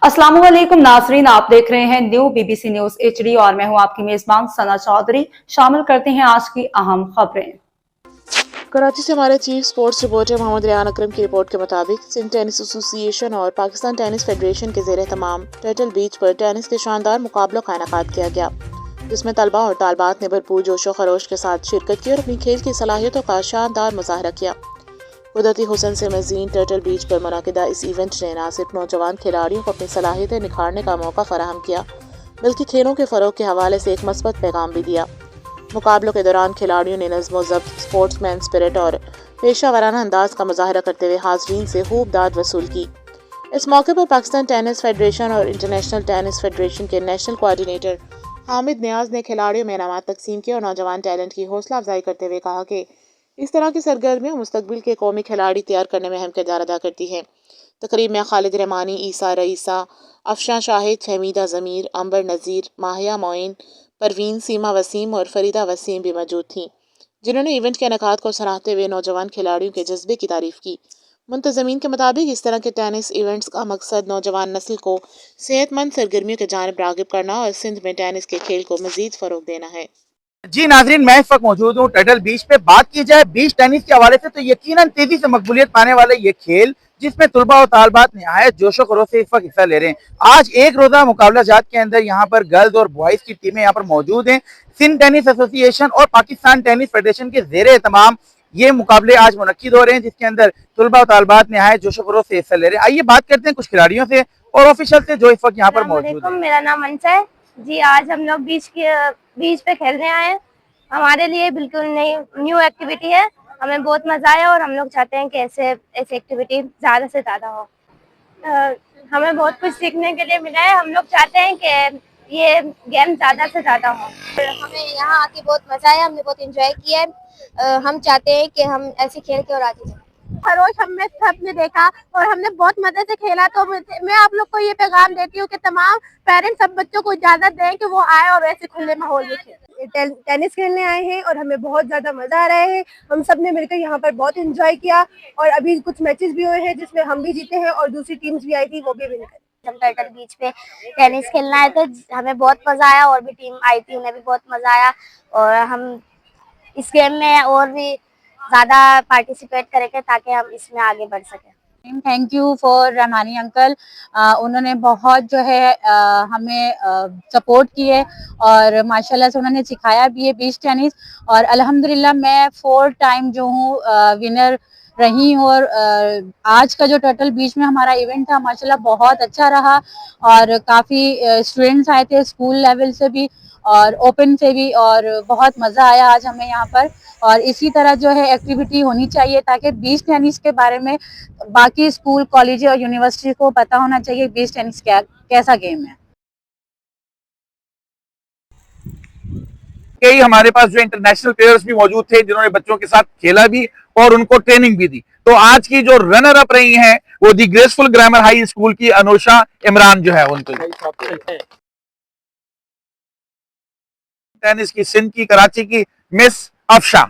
अस्सलामुअलैकुम नाजरीन, आप देख रहे हैं न्यू बीबीसी न्यूज HD और मैं हूं आपकी मेजबान सना चौधरी। शामिल करते हैं आज की अहम खबरें। कराची से हमारे chief sports reporter Mohammad Riyan Akram की रिपोर्ट के मुताबिक सिंध टेनिस एसोसिएशन और पाकिस्तान टेनिस फेडरेशन के ज़ेर तमाम टर्टल बीच पर टेनिस के शानदार मुकाबलों का इनेकाद किया गया, जिसमें तलबा और तालबात ने भरपूर जोशो खरोश के साथ शिरकत की और अपनी खेल की सलाहियतों का शानदार मुजाहरा किया। कुदरती हुसन से मज़ीन टर्टल बीच पर मुनाकिदा इस इवेंट ने न सिर्फ नौजवान खिलाड़ियों को अपनी सलाहियतें निखारने का मौका फराहम किया, बल्कि खेलों के फ़रोग के हवाले से एक मस्बत पैगाम भी दिया। मुकाबलों के दौरान खिलाड़ियों ने नज़्म ज़ब्त, स्पोर्ट्समैन स्पिरिट और पेशा वाराना अंदाज का मुजाहरा करते हुए हाज़रीन से खूब दाद वसूल की। इस मौके पर पाकिस्तान टेनिस फेडरेशन और इंटरनेशनल टेनिस फेडरेशन के नेशनल कोऑर्डिनेटर हामिद नियाज ने खिलाड़ियों में इनामात तकसीम किए और नौजवान टैलेंट की हौसला अफजाई करते हुए कहा कि इस तरह की सरगर्मियाँ मुस्तकबिल के कौमी खिलाड़ी तैयार करने में अहम किरदार अदा करती हैं। तकरीब में खालिद रहमानी, ईसा रईसा, अफशां शाहिद, फहमीदा ज़मीर, अंबर नज़ीर, माहिया मोइन, परवीन, सीमा वसीम और फरीदा वसीम भी मौजूद थीं, जिन्होंने इवेंट के इनेकाद को सराहते हुए नौजवान खिलाड़ियों के जज्बे की तारीफ की। मुंतज़मीन के मुताबिक इस तरह के टेनिस इवेंट्स का मकसद नौजवान नस्ल को सेहतमंद सरगर्मियों के जानिब रागिब करना और सिंध में टेनिस के खेल को मजीद फ़रोग देना है। जी नाजरीन, मैं इस वक्त मौजूद हूँ टर्टल बीच पे। बात की जाए बीच टेनिस के हवाले से तो यकीनन तेजी से मकबूलियत पाने वाले ये खेल, जिसमें तुलबा और तालबात निहायत जोशो खरोश से इस वक्त हिस्सा ले रहे हैं। आज एक रोजा मुकाबला जात के अंदर यहाँ पर गर्ल्स और बॉयज की टीमें यहाँ पर मौजूद हैं। सिंध टेनिस एसोसिएशन और पाकिस्तान टेनिस फेडरेशन के जेर तमाम ये मुकाबले आज मुनक्किद हो रहे हैं, जिसके अंदर तुलबा और तालबात निहायत जोशो खरोश से हिस्सा ले रहे हैं। आइए बात करते हैं कुछ खिलाड़ियों से और ऑफिशियल से जो इस वक्त यहाँ पर मौजूद है। मेरा नाम अंशा है जी। आज हम लोग बीच पे खेलने आए हैं। हमारे लिए बिल्कुल नई न्यू एक्टिविटी है। हमें बहुत मजा आया और हम लोग चाहते हैं कि ऐसे एक्टिविटी ज्यादा से ज्यादा हो। हमें बहुत कुछ सीखने के लिए मिला है। हम लोग चाहते हैं कि ये गेम ज्यादा से ज्यादा हो। हमें यहाँ आके बहुत मजा आया, हमने बहुत एंजॉय किया है। हम चाहते हैं कि हम ऐसे खेल के और आगे जाएं। खरोश हमने सबने देखा और हमने बहुत मजे से खेला। तो मैं आप लोग को ये पैगाम देती हूँ कि तमाम पेरेंट्स सब बच्चों को इजाजत दें कि वो आए और ऐसे खुले माहौल में खेलें। टेनिस खेलने आए हैं और हमें बहुत ज्यादा मजा आ रहा है। हम सब ने मिलकर यहाँ पर बहुत एंजॉय किया और अभी कुछ मैचेस भी हुए हैं जिसमें हम भी जीते हैं और दूसरी टीम्स भी आई थी, वो भी विन कर। हम टर्टल बीच पे टेनिस खेलना आए थे, हमें बहुत मजा आया और भी टीम आई थी, उन्हें भी बहुत मजा आया। और हम इस गेम में और भी ज्यादा पार्टिसिपेट करेंगे ताकि हम इसमें आगे बढ़ सकें। Thank you for Rahmani uncle. उन्होंने बहुत जो है हमें सपोर्ट किए और माशाल्लाह से उन्होंने सिखाया भी है बीच टेनिस। और अल्हम्दुलिल्लाह मैं 4 टाइम जो हूँ विनर रही हूँ। और आज का जो टर्टल बीच में हमारा इवेंट था माशाल्लाह बहुत अच्छा रहा और काफ़ी स्टूडेंट्स आए थे स्कूल लेवल से भी और ओपन से भी, और बहुत मज़ा आया आज हमें यहाँ पर। और इसी तरह जो है एक्टिविटी होनी चाहिए ताकि बीच टेनिस के बारे में बाकी स्कूल, कॉलेज और यूनिवर्सिटी को पता होना चाहिए बीच टेनिस कैसा गेम है। कई हमारे पास जो इंटरनेशनल प्लेयर्स भी मौजूद थे जिन्होंने बच्चों के साथ खेला भी और उनको ट्रेनिंग भी दी। तो आज की जो रनर अप रही हैं वो दी ग्रेसफुल ग्रामर हाई स्कूल की अनुषा इमरान जो है उनको टेनिस की सिंध की, कराची की मिस अफशा।